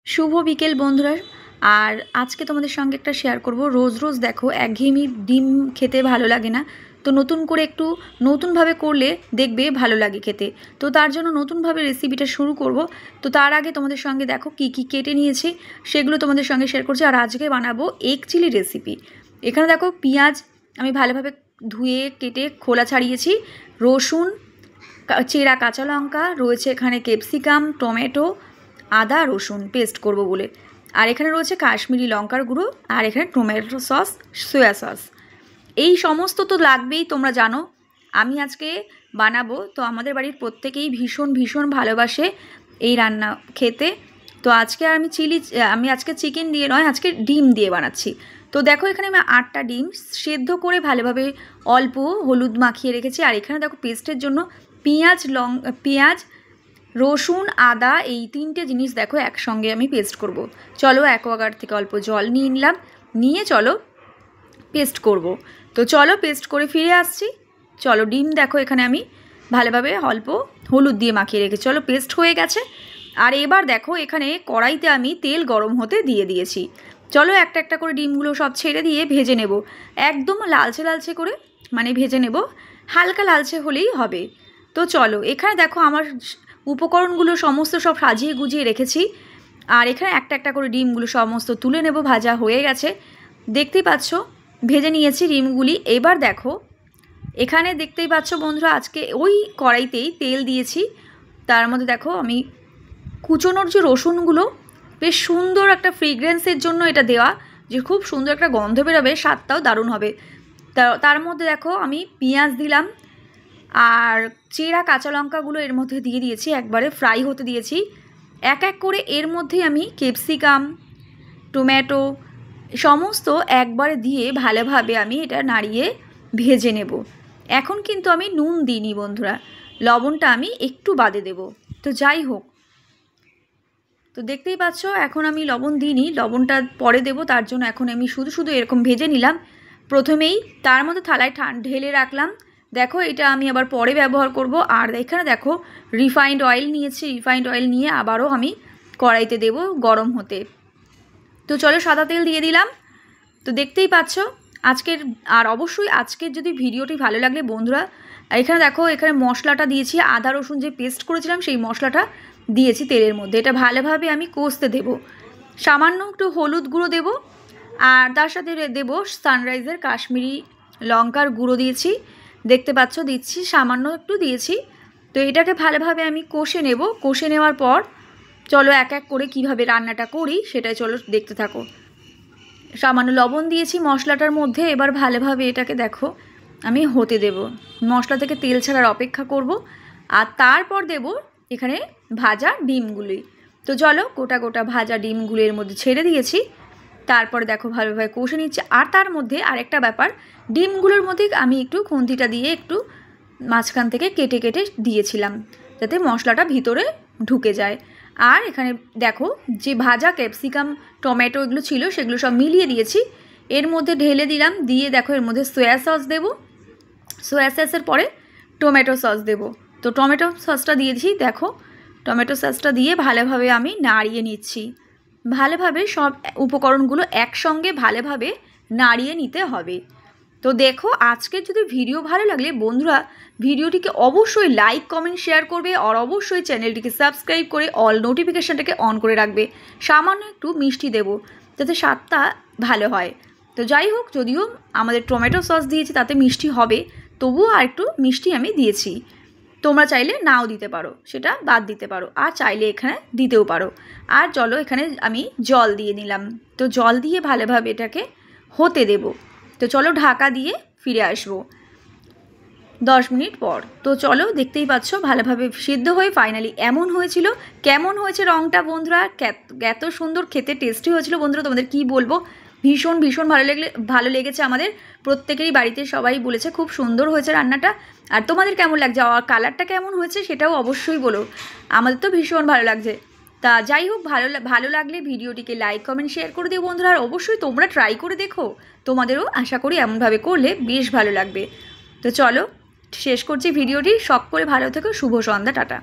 শুভ বিকেল বন্ধুরা। আর আজকে তোমাদের সঙ্গে একটা শেয়ার করব। রোজ রোজ দেখো একঘেয়েমি ডিম খেতে ভালো লাগে না, তো নতুন করে একটু নতুনভাবে করলে দেখবে ভালো লাগে খেতে। তো তার জন্য নতুনভাবে রেসিপিটা শুরু করব। তো তার আগে তোমাদের সঙ্গে দেখো কি কি কেটে নিয়েছি সেগুলো তোমাদের সঙ্গে শেয়ার করছি। আর আজকে বানাবো এগ চিলি রেসিপি। এখানে দেখো পেঁয়াজ আমি ভালোভাবে ধুয়ে কেটে খোলা ছাড়িয়েছি, রসুন, চেরা কাঁচা লঙ্কা রয়েছে, এখানে ক্যাপসিকাম, টমেটো, আদা রসুন পেস্ট করব বলে, আর এখানে রয়েছে কাশ্মীরি লঙ্কার গুঁড়ো, আর এখানে টমেটো সস, সয়া সস। এই সমস্ত তো লাগবেই, তোমরা জানো। আমি আজকে বানাবো, তো আমাদের বাড়ির প্রত্যেকেই ভীষণ ভীষণ ভালোবাসে এই রান্না খেতে। তো আজকে আমি আজকে চিকেন দিয়ে নয়, আজকে ডিম দিয়ে বানাচ্ছি। তো দেখো এখানে আমি 8টা ডিম সেদ্ধ করে ভালোভাবে অল্প হলুদ মাখিয়ে রেখেছি। আর এখানে দেখো পেস্টের জন্য পেঁয়াজ, রসুন, আদা, এই 3টে জিনিস দেখো একসঙ্গে আমি পেস্ট করব। চলো অ্যাকোয়াগার্ড থেকে অল্প জল নিয়ে নিলাম, নিয়ে চলো পেস্ট করব। তো চলো পেস্ট করে ফিরে আসছি। চলো ডিম দেখো এখানে আমি ভালোভাবে অল্প হলুদ দিয়ে মাখিয়ে রেখেছি। চলো পেস্ট হয়ে গেছে। আর এবার দেখো এখানে কড়াইতে আমি তেল গরম হতে দিয়ে দিয়েছি। চলো একটা একটা করে ডিমগুলো সব ছেড়ে দিয়ে ভেজে নেব, একদম লালচে লালচে করে ভেজে নেব, হালকা লালচে হলেই হবে। তো চলো এখানে দেখো আমার উপকরণগুলো সমস্ত সব সাজিয়ে গুজিয়ে রেখেছি। আর এখানে একটা একটা করে ডিমগুলো সমস্ত তুলে নেব, ভাজা হয়ে গেছে দেখতেই পাচ্ছ, ভেজে নিয়েছি ডিমগুলি। এবার দেখো এখানে দেখতেই পাচ্ছ বন্ধুরা, আজকে ওই কড়াইতেই তেল দিয়েছি। তার মধ্যে দেখো আমি কুচোনোর যে রসুনগুলো, বেশ সুন্দর একটা ফ্রেগ্রেন্সের জন্য এটা দেওয়া, যে খুব সুন্দর একটা গন্ধ বেরোবে, স্বাদটাও দারুণ হবে। তার মধ্যে দেখো আমি পেঁয়াজ দিলাম, আর চেরা কাঁচা লঙ্কাগুলো এর মধ্যে দিয়ে দিয়েছি, একবারে ফ্রাই হতে দিয়েছি। এক এক করে এর মধ্যে আমি ক্যাপসিকাম, টমেটো সমস্ত একবারে দিয়ে ভালোভাবে আমি এটা নাড়িয়ে ভেজে নেব। এখন কিন্তু আমি নুন দিইনি বন্ধুরা, লবণটা আমি একটু বাদে দেব। তো যাই হোক, তো দেখতেই পাচ্ছ এখন আমি লবণ দিইনি, লবণটা পরে দেব। তার জন্য এখন আমি শুধু শুধু এরকম ভেজে নিলাম প্রথমেই। তার মধ্যে থালায় ঢেলে রাখলাম। দেখো এটা আমি আবার পরে ব্যবহার করব। আর এখানে দেখো রিফাইন্ড অয়েল নিয়েছি, রিফাইন্ড অয়েল নিয়ে আবারও আমি কড়াইতে দেব গরম হতে। তো চলো সাদা তেল দিয়ে দিলাম। তো দেখতেই পাচ্ছ আজকের, আর অবশ্যই আজকের যদি ভিডিওটি ভালো লাগলে বন্ধুরা, এখানে দেখো এখানে মশলাটা দিয়েছি, আদা রসুন যে পেস্ট করেছিলাম সেই মশলাটা দিয়েছি তেলের মধ্যে। এটা ভালোভাবে আমি কষতে দেব, সামান্য একটু হলুদ গুঁড়ো দেব, আর তার সাথে দেব সানরাইজের কাশ্মীরি লঙ্কার গুঁড়ো দিয়েছি, দেখতে পাচ্ছ দিচ্ছি, সামান্য একটু দিয়েছি। তো এটাকে ভালোভাবে আমি কষে নেব। কষে নেওয়ার পর চলো এক এক করে কিভাবে রান্নাটা করি সেটাই চলো দেখতে থাকো। সামান্য লবণ দিয়েছি মশলাটার মধ্যে। এবার ভালোভাবে এটাকে দেখো আমি হতে দেব, মশলা থেকে তেল ছাড়ার অপেক্ষা করব। আর তারপর দেব এখানে ভাজা ডিমগুলি। তো চলো গোটা গোটা ভাজা ডিমগুলির মধ্যে ছেড়ে দিয়েছি। তারপর দেখো ভালোভাবে কষে নিচ্ছে। আর তার মধ্যে আরেকটা ব্যাপার, ডিমগুলোর মধ্যে আমি একটু খুন্তিটা দিয়ে একটু মাঝখান থেকে কেটে কেটে দিয়েছিলাম, যাতে মশলাটা ভিতরে ঢুকে যায়। আর এখানে দেখো যে ভাজা ক্যাপসিকাম, টমেটো এগুলো ছিল সেগুলো সব মিলিয়ে দিয়েছি, এর মধ্যে ঢেলে দিলাম। দিয়ে দেখো এর মধ্যে সয়া সস দেবো, সয়া সসের পরে টমেটো সস দেব। তো টমেটো সসটা দিয়েছি, দেখো টমেটো সসটা দিয়ে ভালোভাবে আমি নাড়িয়ে নিচ্ছি। ভালোভাবে সব উপকরণগুলো একসঙ্গে ভালোভাবে নাড়িয়ে নিতে হবে। তো দেখো আজকের যদি ভিডিও ভালো লাগলে বন্ধুরা ভিডিওটিকে অবশ্যই লাইক, কমেন্ট, শেয়ার করবে। আর অবশ্যই চ্যানেলটিকে সাবস্ক্রাইব করে অল নোটিফিকেশানটাকে অন করে রাখবে। সামান্য একটু মিষ্টি দেব যাতে স্বাদটা ভালো হয়। তো যাই হোক, যদিও আমাদের টমেটো সস দিয়েছি তাতে মিষ্টি হবে, তবুও আর একটু মিষ্টি আমি দিয়েছি। তোমরা চাইলে নাও দিতে পারো, সেটা বাদ দিতে পারো, আর চাইলে এখানে দিতেও পারো। আর চলো এখানে আমি জল দিয়ে নিলাম। তো জল দিয়ে ভালোভাবে এটাকে হতে দেব। তো চলো ঢাকা দিয়ে ফিরে আসবো 10 মিনিট পর। তো চলো দেখতেই পাচ্ছ ভালোভাবে সিদ্ধ হয়ে ফাইনালি এমন হয়েছিল। কেমন হয়েছে রঙটা বন্ধুরা, এত সুন্দর খেতে টেস্টি হয়েছিল বন্ধুরা, তোমাদের কি বলবো, ভীষণ ভীষণ ভালো লেগেছে আমাদের প্রত্যেকেরই বাড়িতে, সবাই বলেছে খুব সুন্দর হয়েছে রান্নাটা। আর তোমাদের কেমন লাগছে, আর কালারটা কেমন হয়েছে সেটাও অবশ্যই বলো, আমাদের তো ভীষণ ভালো লাগছে। তা যাই হোক, ভালো লাগলে ভিডিওটিকে লাইক, কমেন্ট, শেয়ার করে দিও বন্ধুরা। আর অবশ্যই তোমরা ট্রাই করে দেখো, তোমাদেরও আশা করি এমনভাবে করলে বেশ ভালো লাগবে। তো চলো শেষ করছি ভিডিওটি, সকলে ভালো থেকো, শুভ সন্ধ্যা, টাটা।